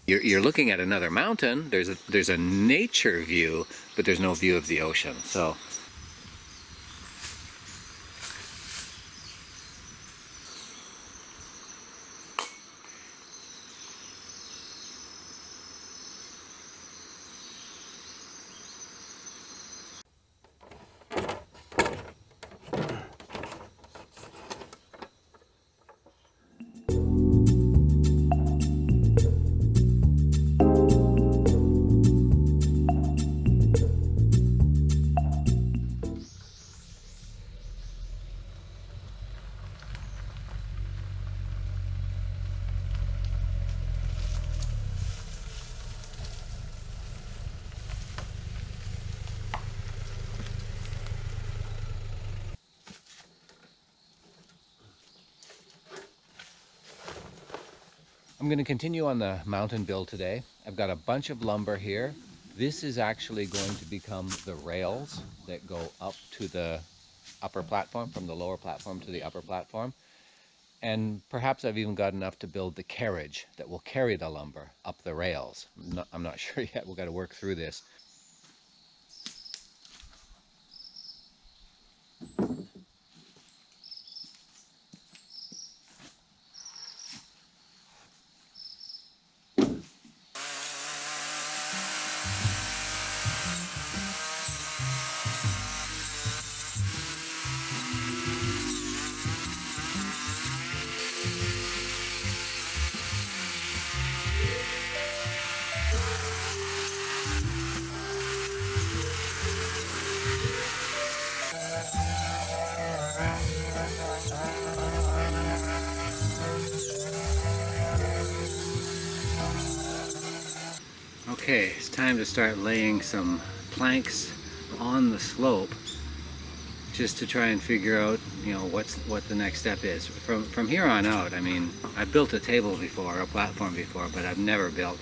You're looking at another mountain. There's a nature view, but there's no view of the ocean. So I'm going to continue on the mountain build today. I've got a bunch of lumber here. This is actually going to become the rails that go up to the upper platform, from the lower platform to the upper platform. And perhaps I've even got enough to build the carriage that will carry the lumber up the rails. I'm not sure yet. We've got to work through this. Okay, it's time to start laying some planks on the slope, just to try and figure out, what the next step is. From here on out, I mean, I've built a table before, a platform before, but I've never built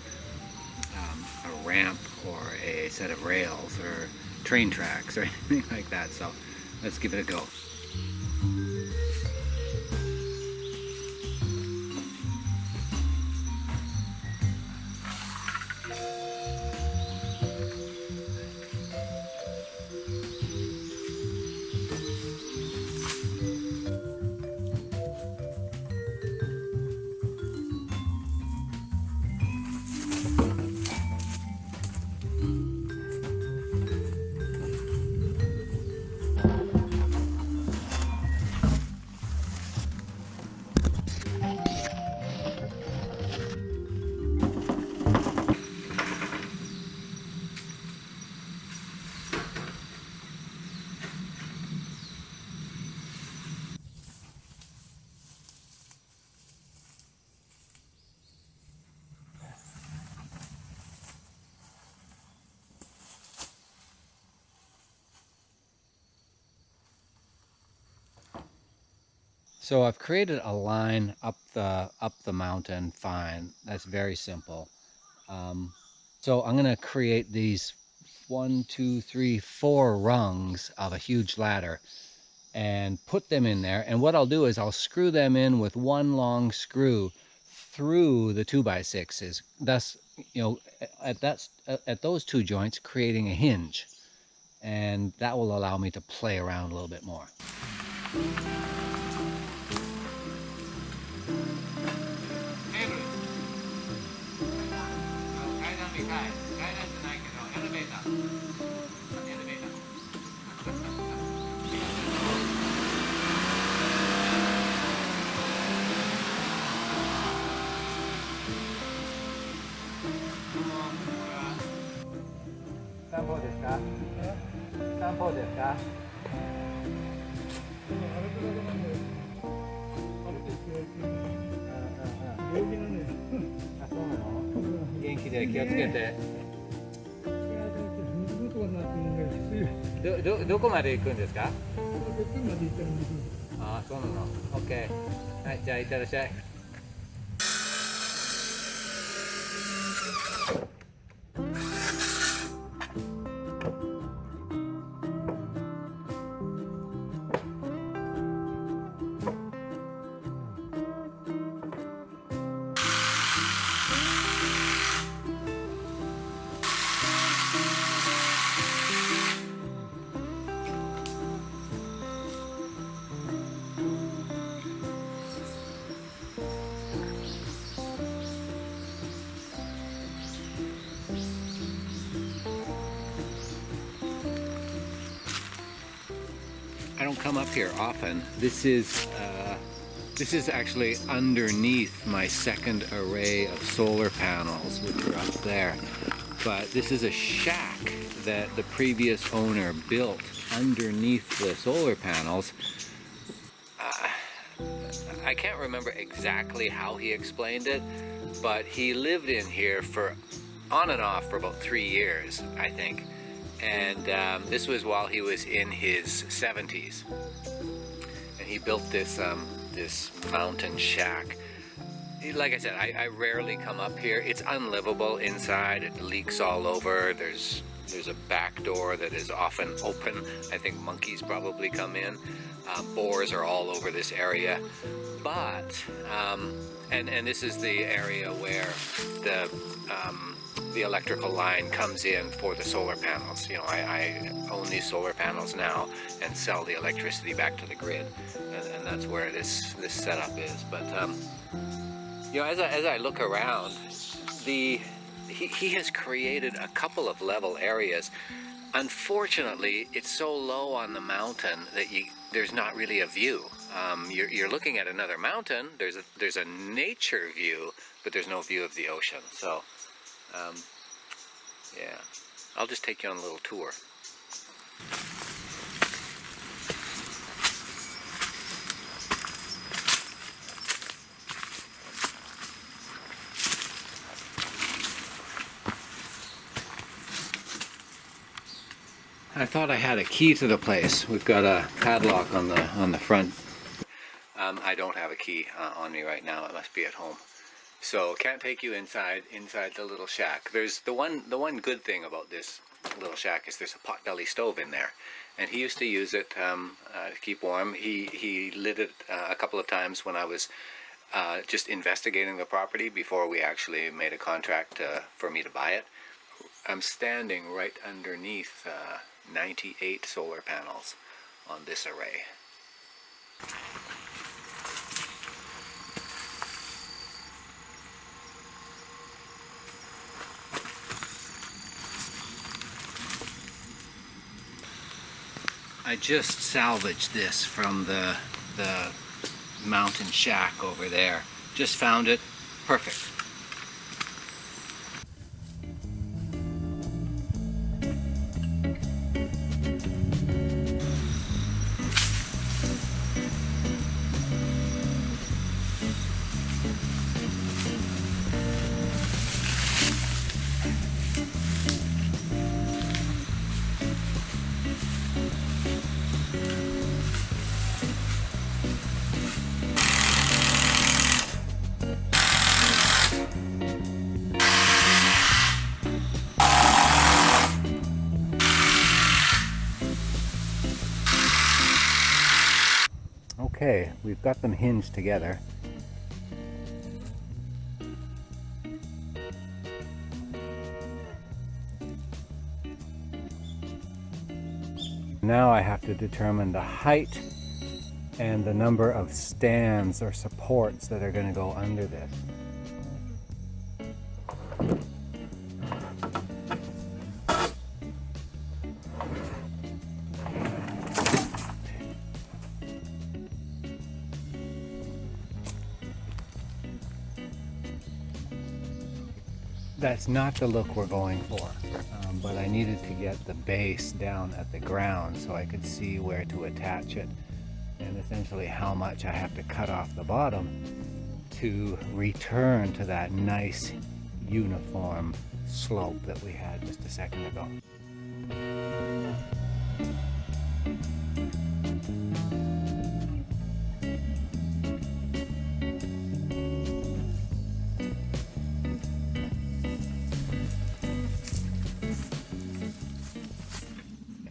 a ramp or a set of rails or train tracks or anything like that. So let's give it a go. So I've created a line up the mountain. Fine, that's very simple. So I'm going to create these 1, 2, 3, 4 rungs of a huge ladder and put them in there. And what I'll do is I'll screw them in with one long screw through the 2x6s. Thus, at those two joints, creating a hinge, and that will allow me to play around a little bit more.どこまで行くんですか？ああ、そうなの。OK。はい、じゃあ行ってらっしゃい。don't come up here often. This is actually underneath my second array of solar panels, which are up there. But this is a shack that the previous owner built underneath the solar panels. I can't remember exactly how he explained it, but he lived in here for on and off for about 3 years, I think. And this was while he was in his 70s. And he built this this mountain shack. Like I said, I rarely come up here. It's unlivable inside. It leaks all over. There's a back door that is often open. I think monkeys probably come in. Boars are all over this area. But, and this is the area where the electrical line comes in for the solar panels. You know, I own these solar panels now and sell the electricity back to the grid, and that's where this setup is. But you know, as I look around, he has created a couple of level areas. Unfortunately, it's so low on the mountain that there's not really a view. You're looking at another mountain. There's a nature view, but there's no view of the ocean. So, yeah, I'll just take you on a little tour. I thought I had a key to the place. We've got a padlock on the front. I don't have a key on me right now. It must be at home. So can't take you inside the little shack. There's the one good thing about this little shack is there's a potbelly stove in there, and he used to use it to keep warm. He lit it a couple of times when I was just investigating the property before we actually made a contract for me to buy it. I'm standing right underneath 98 solar panels on this array. I just salvaged this from the mountain shack over there. Just found it. Perfect. Okay, we've got them hinged together. Now I have to determine the height and the number of stands or supports that are going to go under this. That's not the look we're going for, but I needed to get the base down at the ground so I could see where to attach it and essentially how much I have to cut off the bottom to return to that nice uniform slope that we had just a second ago.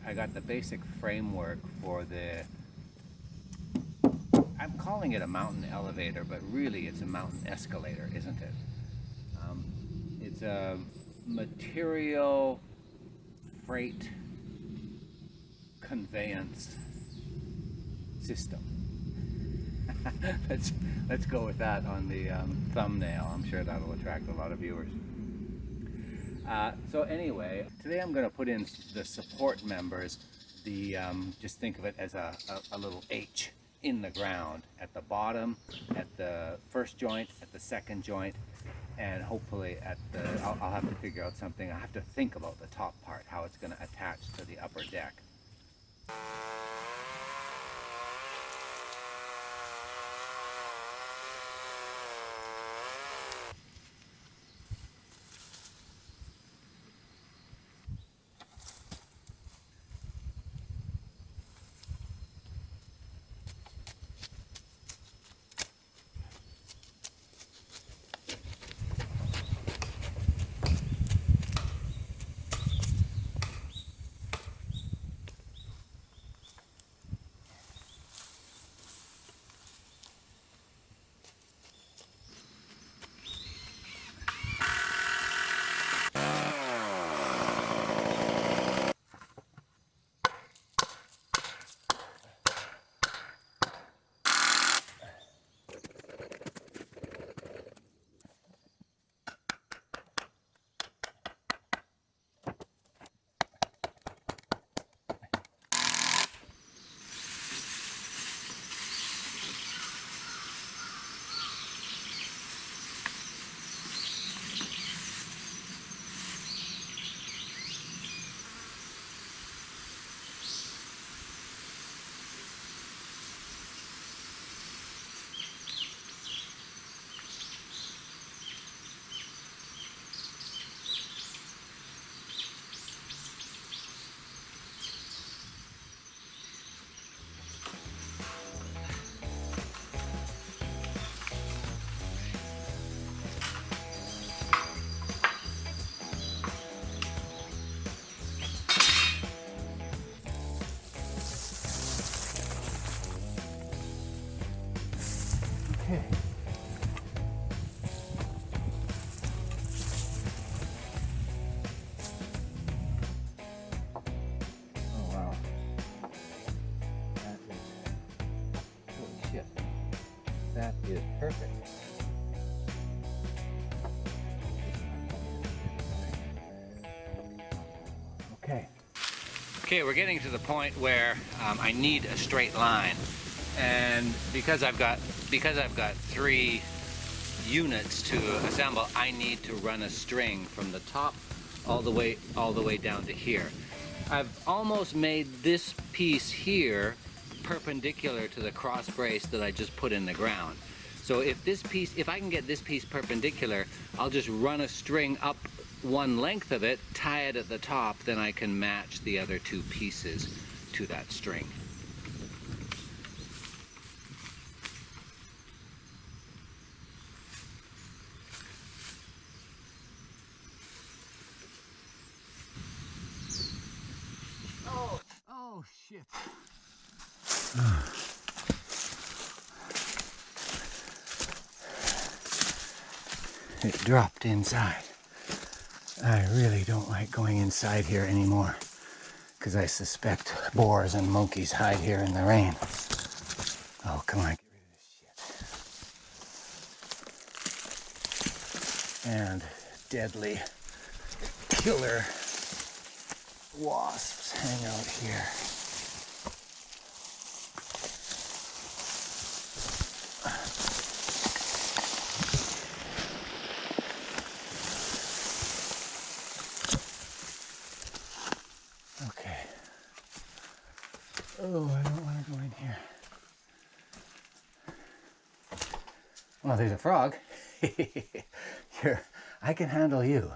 I got the basic framework for I'm calling it a mountain elevator, but really it's a mountain escalator, isn't it? It's a material freight conveyance system. Let's go with that on the thumbnail. I'm sure that'll attract a lot of viewers. So anyway, today I'm going to put in the support members just think of it as a little H in the ground at the bottom, at the first joint, at the second joint, and hopefully at the, I'll have to figure out something. I have to think about the top part, how it's going to attach to the upper deck. Okay. Oh wow. That is, holy shit. That is perfect. Okay. Okay, we're getting to the point where I need a straight line, and because I've got 3 units to assemble, I need to run a string from the top all the way down to here. I've almost made this piece here perpendicular to the cross brace that I just put in the ground. So if I can get this piece perpendicular, I'll just run a string up one length of it, tie it at the top, then I can match the other 2 pieces to that string. Oh shit. It dropped inside. I really don't like going inside here anymore because I suspect boars and monkeys hide here in the rain. Oh, come on, get rid of this shit. And deadly killer wasps hang out here. Okay. Oh, I don't want to go in here. Well, there's a frog. I can handle you.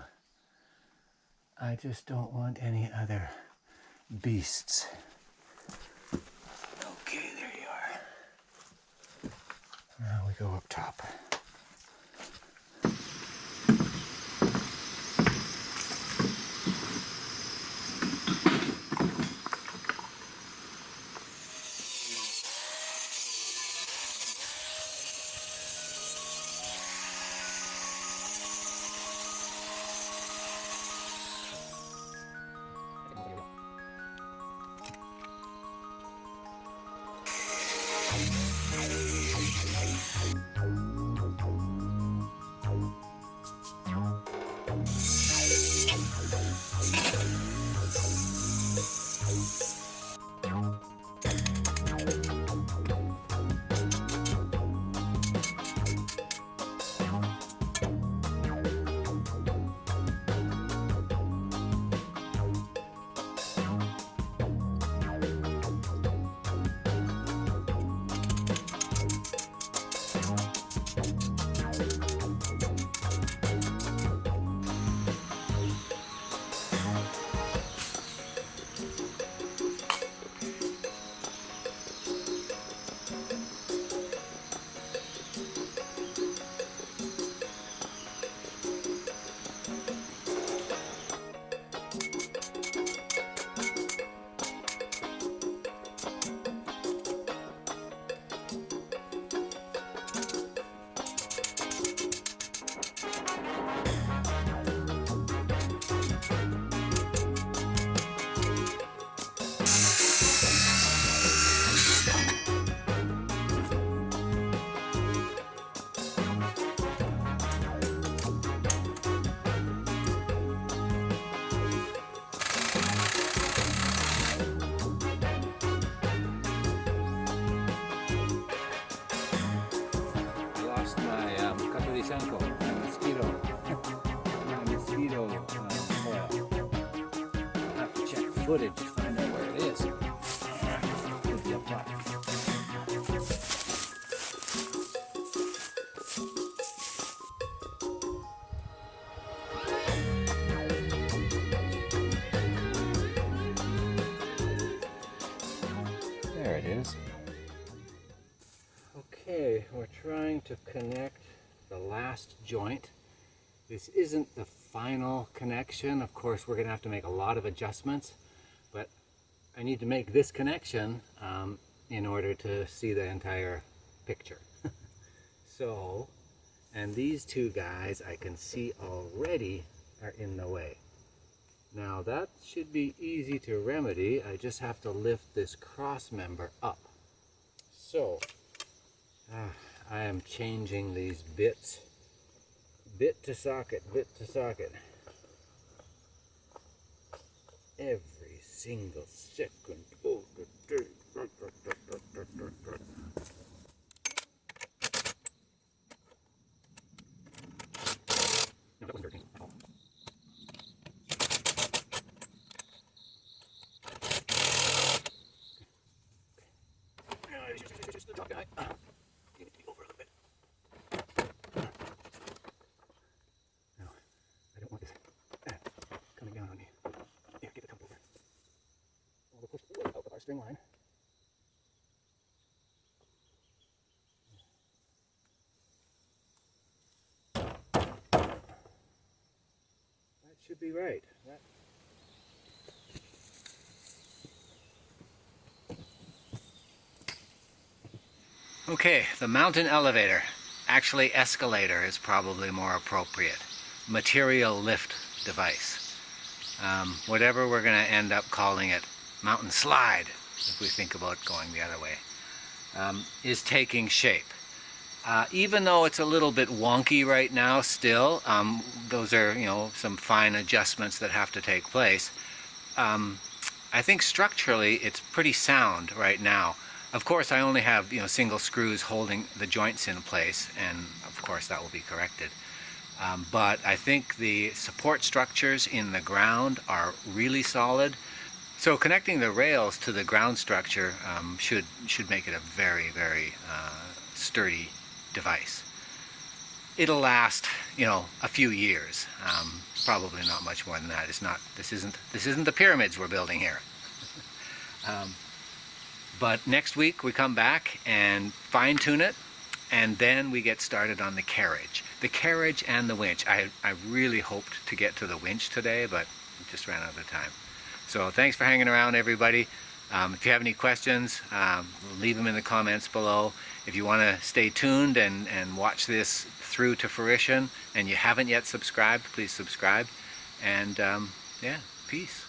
I just don't want any other beasts. Okay, there you are. Now we go up top. footage to find out where it is. It'll be up top. There it is. Okay, we're trying to connect the last joint. This isn't the final connection. Of course, we're going to have to make a lot of adjustments, but I need to make this connection in order to see the entire picture. So, and these two guys I can see already are in the way. Now that should be easy to remedy. I just have to lift this cross member up. So, I am changing these bits. Bit to socket, every single second. Oh, no, that wasn't 13 at all. Just the top guy. You need to be over a little bit. No, I don't want this coming down on me. Here, get the top over. We'll push the wood out with our string line. That should be right. Okay, the mountain elevator, actually escalator is probably more appropriate. Material lift device. Whatever we're going to end up calling it, mountain slide, if we think about going the other way, is taking shape. Even though it's a little bit wonky right now still, those are, some fine adjustments that have to take place. I think structurally it's pretty sound right now. Of course, I only have single screws holding the joints in place, and of course that will be corrected. But I think the support structures in the ground are really solid. So connecting the rails to the ground structure should make it a very, very sturdy device. It'll last, a few years. Probably not much more than that. This isn't the pyramids we're building here. But next week we come back and fine tune it, and then we get started on the carriage. The carriage and the winch. I really hoped to get to the winch today, but just ran out of time. So thanks for hanging around, everybody. If you have any questions, leave them in the comments below. If you want to stay tuned and watch this through to fruition and you haven't yet subscribed, please subscribe. And yeah, peace.